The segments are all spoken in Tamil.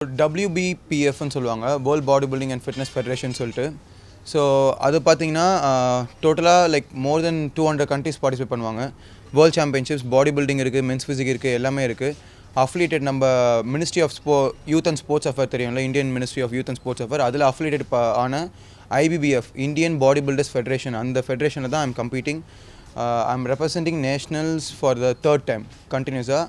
WBPFன்னு சொல்லுவாங்க, world body building and fitness federation சொல்லிட்டு. ஸோ அது பார்த்தீங்கன்னா டோட்டலாக like more then 200 countries participate பண்ணுவாங்க. வேர்ல்ட் சாம்பியன்ஷிப்ஸ், பாடி பில்டிங் இருக்குது, மென்ஸ் ஃபிசிக் இருக்குது, எல்லாமே இருக்குது. அஃபிலியேட்டட் நம்ம ministry of youth and sports affair தெரியும்ல, Indian ministry of youth and sports affair, அதில் அஃபிலியேட்டட் ஆன IBBF, Indian body builders federation, அந்த ஃபெடரேஷனில் தான் I'm competing. I'm representing nationals for the third time கண்டினியூஸாக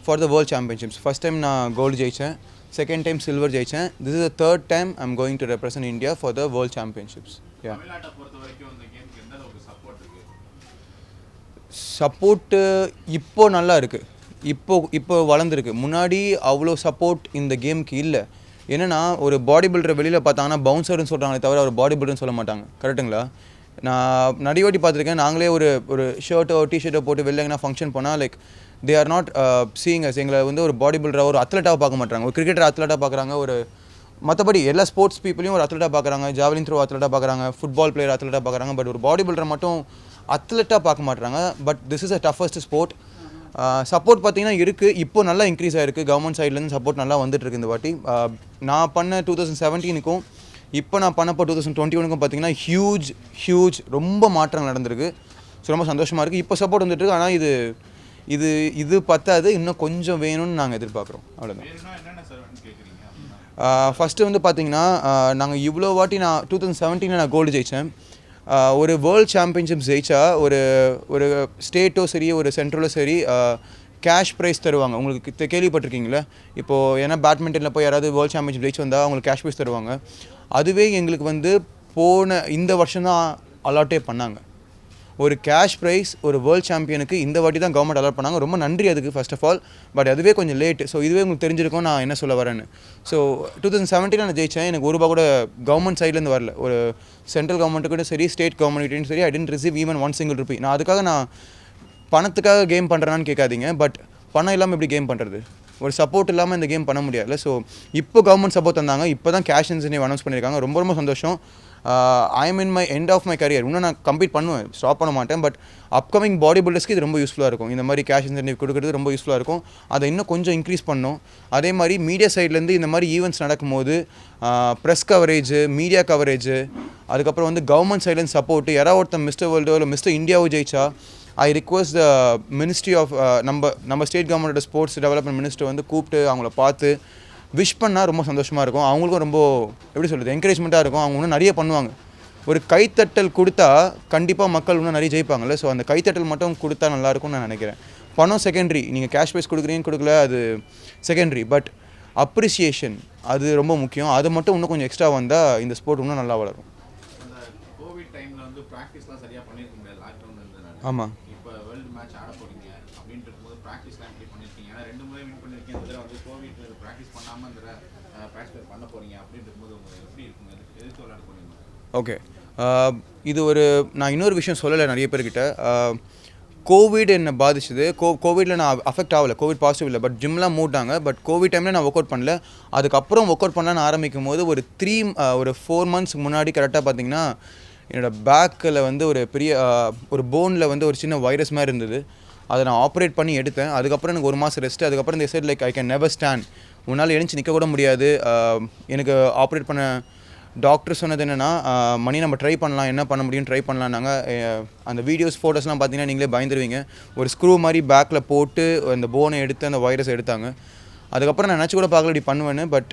for the world championships. First time நான் கோல்டு ஜெயித்தேன், second time silver ஜெயிச்சேன். This is the third time I'm going to represent India for the world championships. Yeah. தமிழ்நாட்டை பொறுத்த வரைக்கும் இந்த கேம்க்கு எந்த அளவுக்கு சப்போர்ட் இருக்கு? சப்போர்ட் இப்போ நல்லா இருக்கு. இப்போ வளர்ந்துருக்கு. முன்னாடி அவ்வளோ சப்போர்ட் இந்த கேமுக்கு இல்லை. என்னென்னா ஒரு பாடி பில்டரை வெளியில் பார்த்தாங்கன்னா பவுன்சர்னு சொல்கிறாங்களே தவிர அவர் பாடி பில்டர்னு சொல்ல மாட்டாங்க. கரெக்டுங்களா? நான் நிறைய வாட்டி பார்த்துருக்கேன். நாங்களே ஒரு ஷர்ட்டோ டிஷர்ட்டோ போட்டு வெளிலங்கன்னா ஃபங்க்ஷன் போனால் like they are not seeing us. எங்களை வந்து ஒரு பாடி பில்டராக, ஒரு அத்லெட்டாக பார்க்க மாட்டாங்க. ஒரு கிரிக்கெட்டர் அத்லெட்டாக பார்க்குறாங்க. ஒரு மற்றபடி எல்லா ஸ்போர்ட்ஸ் பீப்புளையும் ஒரு அத்லெட்டாக பார்க்குறாங்க. ஜாவலின் த்ரோ அத்லெட்டாக பார்க்குறாங்க, ஃபுட்பால் பிளேயர் அத்லெட்டாக பார்க்குறாங்க. பட் ஒரு பாடி பில்டரை மட்டும் அத்லெட்டாக பார்க்க மாட்டாங்க. But this is a toughest sport. Support பார்த்தீங்கன்னா இருக்குது. இப்போ நல்லா இன்க்ரீஸ் ஆகிருக்கு. கவர்மெண்ட் சைட்லேருந்து சப்போர்ட் நல்லா வந்துட்டுருக்கு. இந்த வாட்டி நான் பண்ண 2017க்கும் இப்போ நான் பண்ணப்போ 2021க்கும் பார்த்தீங்கன்னா ஹியூஜ் ரொம்ப மாற்றம் நடந்திருக்கு. ஸோ ரொம்ப சந்தோஷமாக இருக்குது. இப்போ சப்போர்ட் வந்துட்டுருக்கு. ஆனால் இது பத்தாது, இன்னும் கொஞ்சம் வேணும்னு நாங்கள் எதிர்பார்க்குறோம். அவ்வளோதான். ஃபஸ்ட்டு வந்து பார்த்தீங்கன்னா நாங்கள் இவ்வளோ வாட்டி நான் 2017 நான் கோல்டு ஜெயித்தேன். ஒரு வேர்ல்ட் சாம்பியன்ஷிப் ஜெயிச்சா ஒரு ஸ்டேட்டோ சரி, ஒரு சென்ட்ரலோ சரி, கேஷ் ப்ரைஸ் தருவாங்க. உங்களுக்கு கேள்விப்பட்டிருக்கீங்களா? இப்போது ஏன்னா பேட்மிண்டனில் போய் யாராவது வேர்ல்ட் சாம்பியன்ஷிப் ஜெயிச்சு வந்தால் அவங்களுக்கு கேஷ் ப்ரைஸ் தருவாங்க. அதுவே எங்களுக்கு வந்து இந்த வருஷம் தான் அலாட்டே பண்ணாங்க. ஒரு கேஷ் ப்ரைஸ் ஒரு வேர்ல்ட் சாம்பியனுக்கு இந்த வாட்டி தான் கவர்மெண்ட் அலாட் பண்ணாங்க. ரொம்ப நன்றி அதுக்கு ஃபர்ஸ்ட் ஆஃப் ஆல். பட் அதுவே கொஞ்சம் லேட். ஸோ இதுவே உங்களுக்கு தெரிஞ்சிருக்கும் நான் என்ன சொல்ல வரேன்னு. ஸோ 2017 நான் ஜெயித்தேன். எனக்கு ஒரு ரூபா கூட கவர்மெண்ட் சைட்லேருந்து வரல. ஒரு சென்ட்ரல் கவர்மெண்ட்டுக்கிட்ட சரி, ஸ்டேட் கவர்மெண்ட்கிட்டையும் சரி, I didn't receive even one single rupee. நான் அதுக்காக நான் பணத்துக்காக கேம் பண்ணுறேன்னு கேட்காதீங்க. பட் பணம் இல்லாமல் எப்படி கேம் பண்ணுறது? ஒரு சப்போர்ட் இல்லாமல் இந்த கேம் பண்ண முடியாதுல்ல. ஸோ இப்போ கவர்மெண்ட் சப்போர்ட் தந்தாங்க. இப்போ தான் கேஷ் இன்சென்டிவ் அனௌன்ஸ் பண்ணியிருக்காங்க. ரொம்ப சந்தோஷம். I am in my end of my career. இன்னும் நான் கம்ப்ளீட் பண்ணுவேன், ஸ்டாப் பண்ண மாட்டேன். பட் அப்கமிங் பாடி பில்டர்ஸ்க்கு இது ரொம்ப யூஸ்ஃபுல்லாக இருக்கும். இந்த மாதிரி கேஷ் இன்சென்டிவ் கொடுக்குறது ரொம்ப யூஸ்ஃபுல்லாக இருக்கும். அதை இன்னும் கொஞ்சம் இன்க்ரீஸ் பண்ணணும். அதே மாதிரி மீடியா சைட்லேருந்து இந்த மாதிரி ஈவெண்ட்ஸ் நடக்கும்போது ப்ரெஸ் கவரேஜ், மீடியா கவரேஜ், அதுக்கப்புறம் வந்து கவர்மெண்ட் சைட்லேருந்து சப்போர்ட்டு. யாராவது ஒருத்தர் மிஸ்டர் வேர்ல்டோ இல்லை மிஸ்டர் இந்தியாவோ ஜெயிச்சா I request the ministry of நம்ம ஸ்டேட் கவர்மெண்ட்டோட ஸ்போர்ட்ஸ் டெவலப்மெண்ட் மினிஸ்டர் வந்து கூப்பிட்டு அவங்கள பார்த்து விஷ் பண்ணால் ரொம்ப சந்தோஷமாக இருக்கும். அவங்களுக்கும் ரொம்ப எப்படி சொல்கிறது, என்கரேஜ்மெண்ட்டாக இருக்கும். அவங்க இன்னும் நிறைய பண்ணுவாங்க. ஒரு கைத்தட்டல் கொடுத்தா கண்டிப்பாக மக்கள் இன்னும் நிறைய ஜெயிப்பாங்கள்ல. ஸோ அந்த கைத்தட்டல் மட்டும் கொடுத்தா நல்லாயிருக்கும்னு நான் நினைக்கிறேன். பணம் செகண்டரி, நீங்கள் கேஷ் ப்ரைஸ் கொடுக்கல, அது செகண்டரி. பட் அப்ரிசியேஷன் அது ரொம்ப முக்கியம். அது மட்டும் இன்னும் கொஞ்சம் எக்ஸ்ட்ரா வந்தால் இந்த ஸ்போர்ட் இன்னும் நல்லா வளரும். கோவிட் டைமில் வந்து ப்ராக்டிஸ்லாம் சரியாக பண்ணியிருக்க முடியாது, லாக்டவுன் இருந்ததுனால. ஆமாம். இப்போ வேர்ல்டு மேட்ச் ஆட போகிறீங்க அப்படின்ட்டு இருக்கும்போது ப்ராக்டிஸ்லாம் எப்படி பண்ணியிருக்கீங்க? ஏன்னா 2 முறை வின் பண்ணியிருக்கீங்க. இந்த தடவை வந்து கோவிட் ப்ராக்டிஸ் பண்ணாமல் இந்த ப்ராக்டிஸ் பண்ண போகிறீங்க அப்படின்ட்டு இருக்கும்போது உங்களுக்கு எப்படி இருக்குங்க? எதுக்கு விளையாட போகிறீங்க? ஓகே, இது நான் இன்னொரு விஷயம் சொல்லலை நிறைய பேர்கிட்ட. கோவிட் என்னை பாதிச்சது. கோவிடில் நான் அஃபெக்ட் ஆகலை, கோவிட் பாசிட்டிவ் இல்லை. பட் ஜிம்லாம் மூட்டாங்க. பட் கோவிட் டைமில் நான் ஒர்க் அவுட் பண்ணல. அதுக்கப்புறம் ஒர்க் அவுட் பண்ணலான்னு ஆரம்பிக்கும் போது ஒரு 4 months முன்னாடி கரெக்டாக பார்த்தீங்கன்னா என்னோடய பேக்கில் வந்து ஒரு பெரிய ஒரு போனில் வந்து ஒரு சின்ன வைரஸ் மாதிரி இருந்தது. அதை நான் ஆப்ரேட் பண்ணி எடுத்தேன். அதுக்கப்புறம் எனக்கு 1 மாதம் ரெஸ்ட்டு. அதுக்கப்புறம் இந்த side like I can never stand. உன்னால் எழுந்துச்சு நிற்க கூட முடியாது. எனக்கு ஆப்ரேட் பண்ண டாக்டர் சொன்னது என்னென்னா, மணி நம்ம ட்ரை பண்ணலாம், என்ன பண்ண முடியும் ட்ரை பண்ணலான்னாங்க. அந்த வீடியோஸ் ஃபோட்டோஸ்லாம் பார்த்தீங்கன்னா நீங்களே பயந்துருவீங்க. ஒரு ஸ்க்ரூ மாதிரி பேக்கில் போட்டு அந்த போனை எடுத்து அந்த வைரஸ் எடுத்தாங்க. அதுக்கப்புறம் நான் நினச்சி கூட பார்க்கல இப்படி பண்ணுவேன்னு. பட்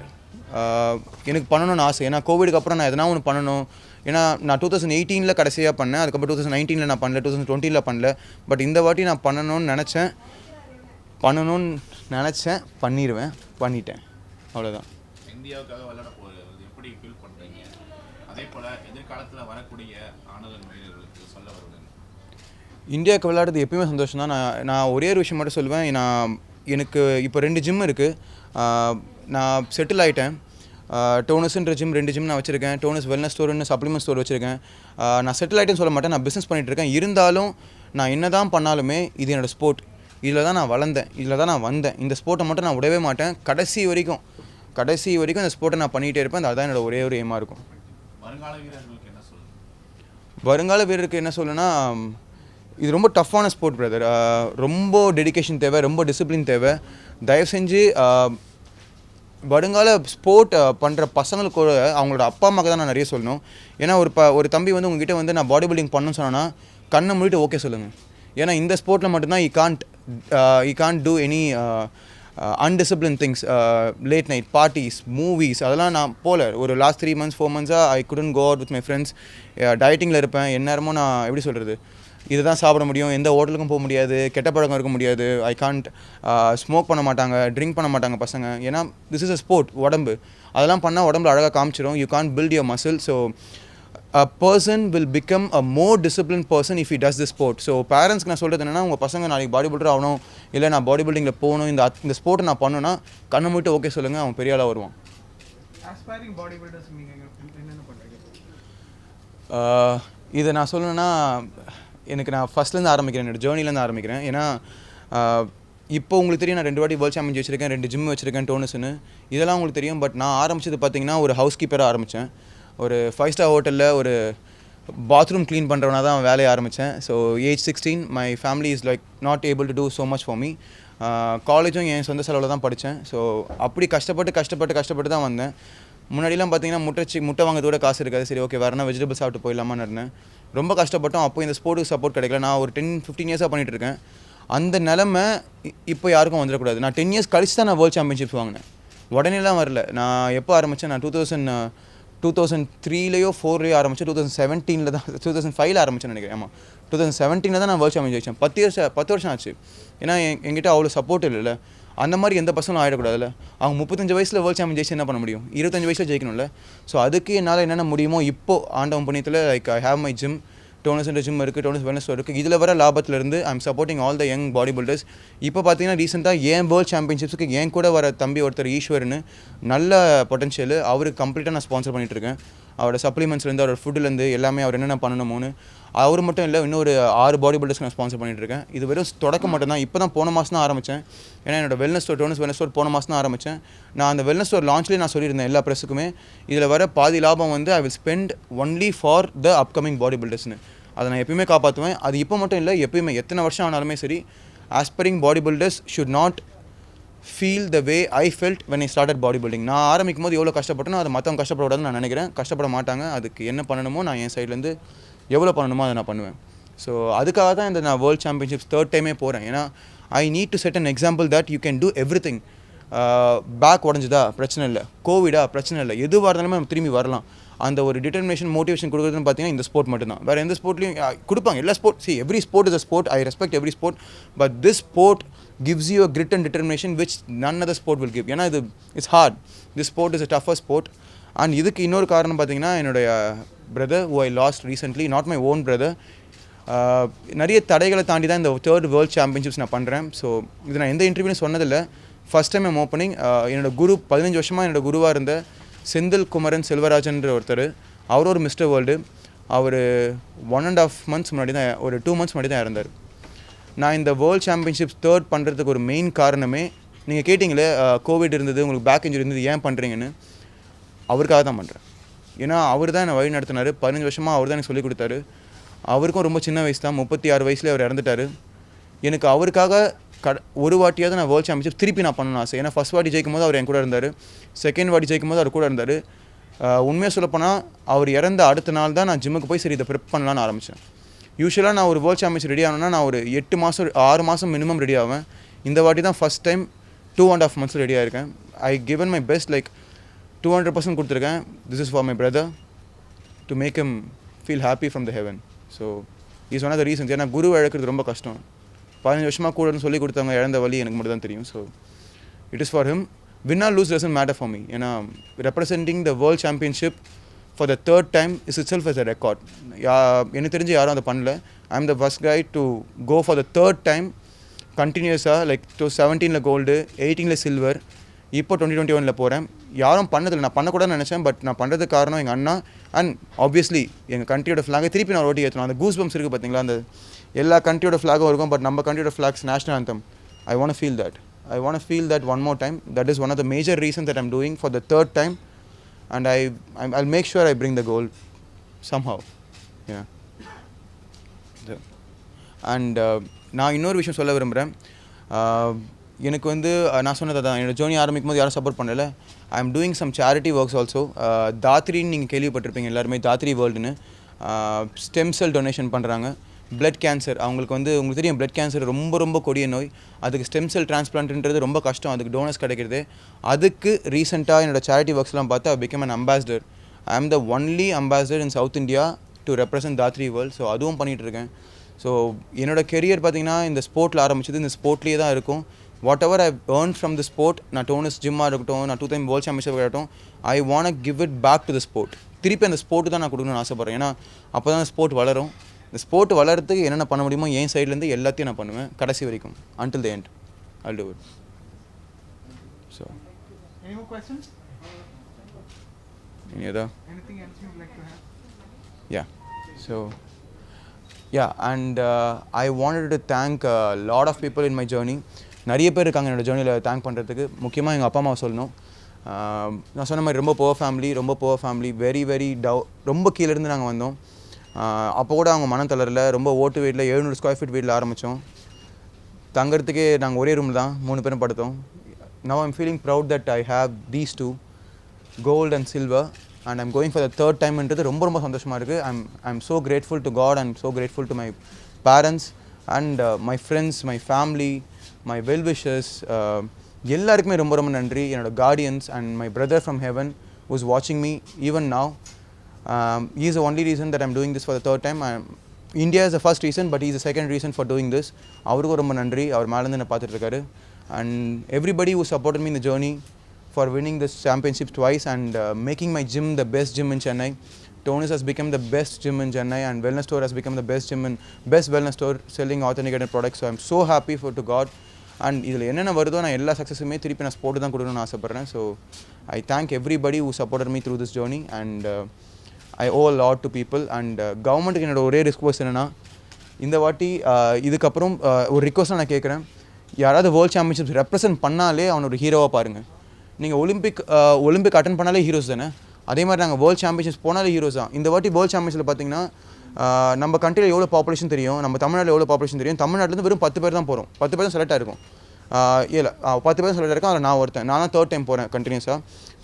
எனக்கு பண்ணணும்னு ஆசை. ஏன்னா கோவிடுக்கு அப்புறம் நான் எதனா ஒன்று பண்ணணும். ஏன்னா நான் 2018 கடைசியாக பண்ணேன். அதுக்கப்புறம் 2019 நான் பண்ணல, 2020 பண்ணல. பட் இந்த வாட்டி நான் பண்ணணும்னு நினச்சேன், பண்ணிட்டேன். அவ்வளோதான். இந்தியாவுக்காக விளையாட போகிறது எப்படி ஃபீல் பண்ணுறீங்க? அதே போல் எதிர்காலத்தில் வரக்கூடிய ஆணவ வீரர்களுக்கு சொல்ல வருவேன். இந்தியாவுக்கு விளையாடுறது எப்பயுமே சந்தோஷம் தான். நான் ஒரே ஒரு விஷயம் மட்டும் சொல்லுவேன். எனக்கு இப்போ 2 ஜிம் இருக்குது. நான் செட்டில் ஆகிட்டேன். டோனஸ்ன்ற ஜிம் 2 ஜிம் நான் வச்சுருக்கேன். டோனஸ் வெல்னஸ் ஸ்டோர்னு சப்ளிமெண்ட் ஸ்டோர் வச்சுருக்கேன். நான் செட்டில் ஆகிட்டேன்னு சொல்ல மாட்டேன், நான் பிஸ்னஸ் பண்ணிகிட்ருக்கேன். இருந்தாலும் நான் என்ன தான் பண்ணாலுமே இது என்னோடய ஸ்போர்ட். இதில் தான் நான் வளர்ந்தேன், இதில் தான் நான் வந்தேன். இந்த ஸ்போர்ட்டை மட்டும் நான் விடவே மாட்டேன். கடைசி வரைக்கும் இந்த ஸ்போர்ட்டை நான் பண்ணிகிட்டே இருப்பேன். அதுதான் என்னோட ஒரே ஒரு எய்மாக இருக்கும். வருங்கால வீரருக்கு என்ன சொல்லுன்னா, இது ரொம்ப டஃப்பான ஸ்போர்ட் பிரதர். ரொம்ப டெடிகேஷன் தேவை, ரொம்ப டிசிப்ளின் தேவை. தயவு செஞ்சு வருங்கால ஸ்போர்ட் பண்ணுற பசங்களுக்கு கூட அவங்களோட அப்பா அம்மாவுக்கு தான் நான் நிறைய சொல்லணும். ஏன்னா ஒரு தம்பி வந்து உங்ககிட்ட வந்து நான் பாடி பில்டிங் பண்ணணும்னு சொன்னேன்னா கண்ணை மூடிட்டு ஓகே சொல்லுங்கள். ஏன்னா இந்த ஸ்போர்ட்டில் மட்டும்தான் I can't do any undiscipline things, late night parties, movies, அதெல்லாம் நான் போகல. ஒரு last 3 months 4 months I couldn't go out with my friends. டயட்டிங்கில் இருப்பேன். எந்நேரமும் நான் எப்படி சொல்கிறது, இதுதான் சாப்பிட முடியும், எந்த ஹோட்டலுக்கும் போக முடியாது, கெட்ட பழக்கம் இருக்க முடியாது. ஐ கான்ட் ஸ்மோக் பண்ண மாட்டாங்க, ட்ரிங்க் பண்ண மாட்டாங்க பசங்க. ஏன்னா திஸ் இஸ் அ ஸ்போர்ட். உடம்பு அதெல்லாம் பண்ணால் உடம்புல அழகாக காமிச்சிடும். You can't build your muscle. So a person will become a more disciplined person if he does this sport. So பேரண்ட்ஸ்க்கு நான் சொல்கிறது என்னென்னா, உங்கள் பசங்க நாளைக்கு பாடி பில்டர் ஆகணும், இல்லை நான் பாடி பில்டிங்கில் போகணும், இந்த ஸ்போர்ட்டை நான் பண்ணணும்னா கண்ணை மூட்டு ஓகே சொல்லுங்கள், அவன் பெரிய ஆளாக வருவான். இதை நான் சொல்லணுன்னா, எனக்கு நான் ஃபஸ்ட்லேருந்து ஆரம்பிக்கிறேன், என்னோடய ஜேர்னிலேருந்து ஆரம்பிக்கிறேன். ஏன்னா இப்போ உங்களுக்கு தெரியும், நான் 2 வாட்டி வேர்ல்ட் சாம்பியன் வச்சுருக்கேன், 2 ஜிம் வச்சுருக்கேன், டோனஸ்னு, இதெல்லாம் உங்களுக்கு தெரியும். பட் நான் ஆரம்பித்தது பார்த்தீங்கன்னா ஒரு ஹவுஸ் கீப்பராக ஆரம்பித்தேன். ஒரு 5-star ஹோட்டலில் ஒரு பாத்ரூம் க்ளீன் பண்ணுறவனா தான் வேலையை ஆரம்பித்தேன். So age 16 my family is like not able to do so much for me. காலேஜும் என் சொந்த செலவில் தான் படித்தேன். ஸோ அப்படி கஷ்டப்பட்டு தான் வந்தேன். முன்னாடிலாம் பார்த்தீங்கன்னா முட்டை வாங்கிறதோட காசு இருக்காது. சரி ஓகே வேறு வெஜிடபிள் சாப்பிட்டு போயிடலாமான்னு இருந்தேன். ரொம்ப கஷ்டப்பட்டோம். அப்போ இந்த ஸ்போர்ட்டுக்கு சப்போர்ட் கிடைக்கல. நான் ஒரு 10-15 years பண்ணிகிட்ருக்கேன். அந்த நிலமை இப்போ யாருக்கும் வந்துடக்கூடாது. நான் 10 years கழிச்சு தான் நான் வேர்ல்ட் சாம்பியன்ஷிப்ஸ் வாங்கினேன். உடனேலாம் வரல. நான் எப்போ ஆரம்பித்தேன், நான் 2003லையோ 4லையோ ஆரம்பித்தேன். 2017 தான் 2005 ஆரம்பித்தேன்னு நினைக்கிறேன். ஆமாம், 2017 தான் நான் வேர்ல்ட் சாம்பியன் ஜெயிச்சேன். 10 வருஷம் ஆச்சு. ஏன்னா என்கிட்ட அவ்வளோ சப்போர்ட் இல்லைல்ல. அந்த மாதிரி எந்த பசங்களும் ஆகிடக்கூடாதுல்ல. அவங்க 35 வயசில் வேர்ல்ட் சாம்பியன் ஜெயிச்சு என்ன பண்ண முடியும்? 25 வயசில் ஜெயிக்கணும்ல. ஸோ அதுக்கு என்னால் என்னென்ன முடியுமோ இப்போது ஆண்டவன் புண்ணியத்தில் like I have my gym, Tones gym இருக்குது, டோனஸ் வெல்னஸ் ஸ்டோர் இருக்குது. இதில் வர லாபத்திலேருந்து I am supporting all the young body builders. இப்போ பார்த்தீங்கன்னா ரீசெண்டாக ஏன் வேர்ல்ட் சாம்பியன்ஷிப்ஸுக்கு என் கூட வர தம்பி ஒருத்தர் ஈஸ்வர்னு, நல்ல பொட்டன்ஷியல். அவருக்கு கம்ப்ளீட்டாக நான் ஸ்பான்சர் பண்ணிகிட்ருக்கேன். அவரோட சப்ளிமெண்ட்ஸ்லேருந்து, அவரோட ஃபுட்டுலேருந்து எல்லாமே அவர் என்னென்ன பண்ணணுமோன்னு. அவர் மட்டும் இல்லை, இன்னொரு 6 பாடி பில்டர்ஸ்க்கு நான் ஸ்பான்சர் பண்ணிகிட்ருக்கேன். இது வெறும் தொடக்கம் மட்டும் தான். இப்போ தான் போன மாதம் தான் ஆரம்பித்தேன். ஏன்னா என்னோட வெல்னஸ் ஸ்டோர், டோனஸ் வெல்னஸ் ஸ்டோர் போன மாதம் தான் ஆரம்பித்தேன். நான் அந்த வெல்னஸ் ஸ்டோர் லான்ச்லேயே நான் சொல்லியிருந்தேன் எல்லா ப்ரெஸ்ஸுக்குமே, இதில் வர பாதி லாபம் வந்து I will spend only for the upcoming body பில்டர்ஸ்னு. அதை நான் எப்பயுமே காப்பாற்றுவேன். அது இப்போ மட்டும் இல்லை, எப்பயுமே எத்தனை வருஷம் ஆனாலுமே சரி, aspiring body builders should not feel the way I felt when I started body building. நான் ஆரம்பிக்கும் போது எவ்வளோ கஷ்டப்பட்டனோ அதை மற்றவங்க கஷ்டப்படாதுன்னு நான் நினைக்கிறேன். கஷ்டப்பட மாட்டாங்க. அதுக்கு என்ன பண்ணணுமோ நான் என் சைட்லேருந்து எவ்வளோ பண்ணணுமோ அதை நான் பண்ணுவேன். ஸோ அதுக்காக தான் இந்த நான் வேர்ல்ட் சாம்பியன்ஷிப்ஸ் 3rd டைமே போகிறேன். ஏன்னா I need to set an example that you can do everything. Back உடஞ்சுதா பிரச்சனை இல்லை, கோவிடா பிரச்சனை இல்லை, எதுவாக இருந்தாலுமே நம்ம திரும்பி வரலாம். அந்த ஒரு டிட்டர்மினேஷன், மோட்டிவேஷன் கொடுக்குறதுன்னு பார்த்தீங்கன்னா இந்த ஸ்போர்ட் மட்டும்தான். வேறு எந்த ஸ்போர்ட்லையும் கொடுப்பாங்க. எல்லா sport, see every sport is a sport. I respect every sport. But this sport gives you a grit and determination which none other sport will give. ஏன்னா இது it's hard. This sport is a tougher sport. And இதுக்கு இன்னொரு காரணம் பார்த்தீங்கன்னா, என்னுடைய brother who I lost recently, not my own brother. நிறைய தடைகளை தாண்டி தான் இந்த 3rd வேர்ல்ட் சாம்பியன்ஷிப்ஸ் நான் பண்ணுறேன். ஸோ இது நான் எந்த இன்டர்வியூலையும் சொன்னதில்லை. First time I'm opening. என்னோட குரு 15 வருஷமாக என்னோட குருவாக இருந்த செந்தில் குமரன் செல்வராஜன்ற ஒருத்தர், அவர் ஒரு மிஸ்டர் வேர்ல்டு. அவர் 1.5 months முன்னாடி தான், ஒரு 2 months முன்னாடி தான் இறந்தார். நான் இந்த வேர்ல்ட் சாம்பியன்ஷிப்ஸ் 3rd பண்ணுறதுக்கு ஒரு மெயின் காரணமே, நீங்கள் கேட்டிங்களே கோவிட் இருந்தது, உங்களுக்கு பேக் இன்ஜுரி இருந்தது, ஏன் பண்ணுறீங்கன்னு, அவருக்காக தான் பண்ணுறேன். ஏன்னா அவர் தான் என்னை வழி நடத்தினார். 15 வருஷமாக அவர் தான் எனக்கு சொல்லிக் கொடுத்தாரு. அவருக்கும் ரொம்ப சின்ன வயசு தான், 36 வயசுலேயே அவர் இறந்துட்டார். எனக்கு அவருக்காக ஒரு வாட்டியாவது நான் வேர்ல்ட் சாம்பியன்ஷிப் திருப்பி நான் பண்ணணும்னு ஆசை. ஏன்னா ஃபஸ்ட் வாட்டி ஜெயிக்கும் போது அவர் என் கூட இருந்தார், செகண்ட் வாட்டி ஜெயிக்கும் போது அவர் கூட இருந்தார். உண்மையாக சொல்லப்போனால் அவர் இறந்த அடுத்த நாள் தான் நான் ஜிம்முக்கு போய் சரி இதை ப்ரிப் பண்ணலான்னு ஆரம்பித்தேன். யூஸ்வலாக நான் ஒரு வேர்ல்ட் சாம்பியன்ஷிப் ரெடி ஆகணும்னா நான் ஒரு 8 மாதம் 6 மாதம் மினிமம் ரெடி ஆவேன். இந்த வாட்டி தான் ஃபஸ்ட் டைம் 2.5 months ரெடி ஆகிருக்கேன். I given my best, like 200% கொடுத்துருக்கேன். This is for my brother, to make him feel happy from the heaven. So is one of the reasons. ஏன்னா குரு இழக்கிறது ரொம்ப கஷ்டம். 15 வருஷமாக கூடன்னு சொல்லி கொடுத்தவங்க இழந்த வழி எனக்கு மட்டும் தான் தெரியும். So it is for him. Win or lose doesn't matter for me. ஏன்னா representing the world championship for the 3rd time is itself as a record. எனக்கு தெரிஞ்சு யாரும் அதை பண்ணல. I am the first guy to go for the 3rd time கண்டினியூஸாக. லைக் 17ல் கோல்டு, 18ல் சில்வர், இப்போ 2021ல் போகிறேன். யாரும் பண்ணதில்லை. நான் பண்ணக்கூடாதுன்னு நினச்சேன். பட் நான் பண்ணுறதுக்கு காரணம் எங்கள் அண்ணா. அண்ட் ஆப்வியஸ்லி எங்கள் கண்ட்ரியோட ஃப்ளாகை திருப்பி நான் ஓட்டி ஏற்றணும். அந்த கூஸ் பம்ப்ஸ் இருக்குது பார்த்தீங்களா, அந்த எல்லா கண்ட்ரியோட ஃப்ளாகும் இருக்கும். பட் நம்ம கண்ட்ரியோட flags national anthem. I want feel that. I want to feel that one more time. That is one of the major reasons that I'm doing for the 3rd time. And I'll make sure I bring the goal somehow. Yeah. And நான் இன்னொரு விஷயம் சொல்ல விரும்புகிறேன். எனக்கு வந்து நான் சொன்னது தான், என்னோடய ஜேர்னி ஆரம்பிக்கும் போது யாரும் சப்போர்ட் பண்ணல. I am doing some charity works also. தாத்ரின்னு நீங்கள் கேள்விப்பட்டிருப்பீங்க எல்லாருமே, தாத்ரி வேர்ல்டுன்னு. ஸ்டெம் செல் டொனேஷன் பண்ணுறாங்க. பிளட் கேன்சர், அவங்களுக்கு வந்து உங்களுக்கு தெரியும் பிளட் கேன்சர் ரொம்ப ரொம்ப கொடிய நோய். அதுக்கு ஸ்டெம் செல் டிரான்ஸ்பிளான்ட்ன்றது ரொம்ப கஷ்டம், அதுக்கு டோனர்ஸ் கிடைக்கிறது. அதுக்கு ரீசெண்டாக என்னோட சேரிட்டி ஒர்க்ஸ்லாம் பார்த்தா I become an ambassador. I am the only ambassador in South India to represent தாத்ரி வேர்ல்ட். ஸோ அதுவும் பண்ணிகிட்ருக்கேன். ஸோ என்னோட கெரியர் பார்த்திங்கன்னா இந்த ஸ்போர்ட்டில் ஆரம்பிச்சது, இந்த ஸ்போர்ட்லேயே தான் இருக்கும். What ever I earn from the sport, நான் டோனஸ் ஜிம்மாக இருக்கட்டும், நான் 2 டைம் வேர்ல்ட் சாம்பியன்ஷிப் இருக்கட்டும், I want give it back to the sport. திருப்பி அந்த ஸ்போர்ட்டு தான் நான் கொடுக்கணும்னு ஆசைப்பட்றேன். ஏன்னா அப்போ தான் ஸ்போர்ட் வளரும். இந்த ஸ்போர்ட் வளர்கிறதுக்கு என்னென்ன பண்ண முடியுமோ என் சைட்லேருந்து எல்லாத்தையும் நான் பண்ணுவேன் கடைசி வரைக்கும், until the end I'll do it. So any more questions? Any other? Anything else you would like to have? Yeah. So yeah, and I wanted to thank a lot of people in my journey. நிறைய பேர் இருக்காங்க என்னோடய ஜேர்னியில் தேங்க் பண்ணுறதுக்கு. முக்கியமாக எங்கள் அப்பா அம்மாவை சொல்லணும். நான் சொன்ன மாதிரி ரொம்ப புவர் ஃபேமிலி, வெரி ரொம்ப கீழேருந்து நாங்கள் வந்தோம். அப்போ கூட அவங்க மனம் தளரல. ரொம்ப ஓட்டு வீட்டில் 700 ஸ்கொயர் ஃபீட் வீட்டில் ஆரம்பித்தோம். தங்கிறதுக்கே நாங்கள் ஒரே ரூம் தான் 3 பேரும் படுத்தோம். Now I'm feeling proud that I have these two, gold and silver, and I'm going for the third time ன்றது ரொம்ப சந்தோஷமாக இருக்குது. I'm so grateful to God and so grateful to my parents and my friends, my family, my well-wishers. எல்லாருக்குமே ரொம்ப நன்றி. என்னோட guardians and my brother from heaven who's watching me even now. He is the only reason that I'm doing this for the third time. India is the first reason, but he is the second reason for doing this. அவருக்கும் ரொம்ப நன்றி. அவர் மேலேருந்து என்ன பார்த்துட்டு இருக்காரு. And everybody who supported me in the journey for winning this championship twice and making my gym the best gym in Chennai. Tonus has become the best gym in Chennai, and Wellness Store has become the best wellness store selling authenticated products. So I'm so happy to God. And இதில் என்னென்ன வருதோ நான் எல்லா சக்ஸஸுமே திருப்பி நான் ஸ்போர்ட்டு தான் கொடுக்கணும்னு ஆசைப்பட்றேன். So I thank everybody who supported me through this journey, and I owe a lot to people. And கவர்மெண்ட்டுக்கு என்னோட ஒரே ரிக்வெஸ்ட் என்னென்னா, இந்த வாட்டி இதுக்கப்புறம் ஒரு ரிக்வெஸ்ட்டாக நான் கேட்குறேன், யாராவது வேர்ல்ட் சாம்பியன்ஷிப்ஸ் ரெப்ரசென்ட் பண்ணாலே அவனை ஒரு ஹீரோவாக பாருங்கள். நீங்கள் ஒலிம்பிக் அட்டன் பண்ணாலே ஹீரோஸ் தானே, அதே மாதிரி நாங்கள் வேர்ல்ட் சாம்பியன்ஷிப்ஸ் போனாலே ஹீரோஸ் தான். இந்த வாட்டி வேர்ல்ட் சாம்பியன்ஷிப்பில் பார்த்தீங்கன்னா நம்ம கண்ட்ரியில் எவ்வளோ பாப்புலேஷன் தெரியும், நம்ம தமிழ்நாட்டில் எவ்வளோ பாப்புலேஷன் தெரியும். தமிழ்நாட்டிலேருந்து வெறும் 10 பேர் தான் போகிறோம். 10 பேர் தான் செலக்ட் ஆகிருக்கும். 10 பேர் செலக்ட் ஆகிருக்கும். அதில் நான் ஒருத்தன். நான் தான் 3rd டைம் போகிறேன் கண்டினியூஸாக.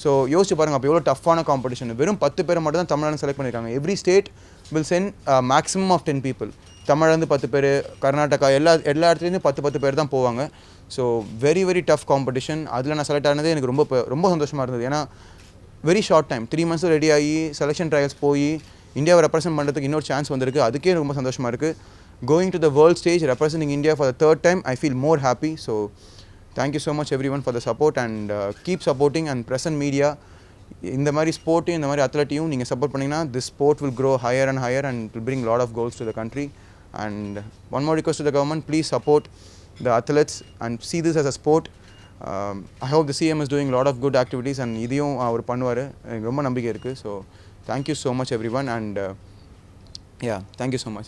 ஸோ யோசிச்சு பாருங்கள், அப்போ எவ்வளோ டஃப்பான காம்படிஷன். வெறும் 10 பேர் மட்டும் தான் தமிழ்நாடு செலக்ட் பண்ணியிருக்காங்க. Every state will send maximum of 10 people. தமிழ்லேருந்து 10 பேர், கர்நாடகா எல்லா இடத்துலேருந்து 10 பேர் தான் போவாங்க. So very tough competition. அதில் நான் செலக்ட் ஆனது எனக்கு ரொம்ப சந்தோஷமாக இருந்தது. ஏன்னா very short time, 3 months ready ஆகி செலெக்ஷன் ட்ரையல்ஸ் போய் இந்தியாவை ரெப்ரசென்ட் பண்ணுறதுக்கு இன்னொரு சான்ஸ் வந்திருக்கு. அதுக்கே எனக்கு ரொம்ப சந்தோஷமாக இருக்குது. Going to the world stage representing India for the 3rd time, I feel more happy. So thank you so much everyone for the support, and keep supporting. And present media, இந்த மாதிரி ஸ்போர்ட்டையும் இந்த மாதிரி அத்லெட்டையும் நீங்கள் சப்போர்ட் பண்ணிங்கன்னா this sport will grow higher and higher and it will bring a lot of goals to the country. And one more request to the government, please support the athletes and see this as a sport. I hope the CM is doing a lot of good activities, and இதையும் அவர் பண்ணுவார், எனக்கு ரொம்ப நம்பிக்கை இருக்குது. So thank you so much everyone, and yeah, thank you so much.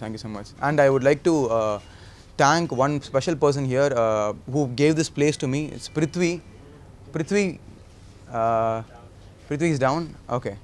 And I would like to thank one special person here who gave this place to me. It's Prithvi is down. Okay.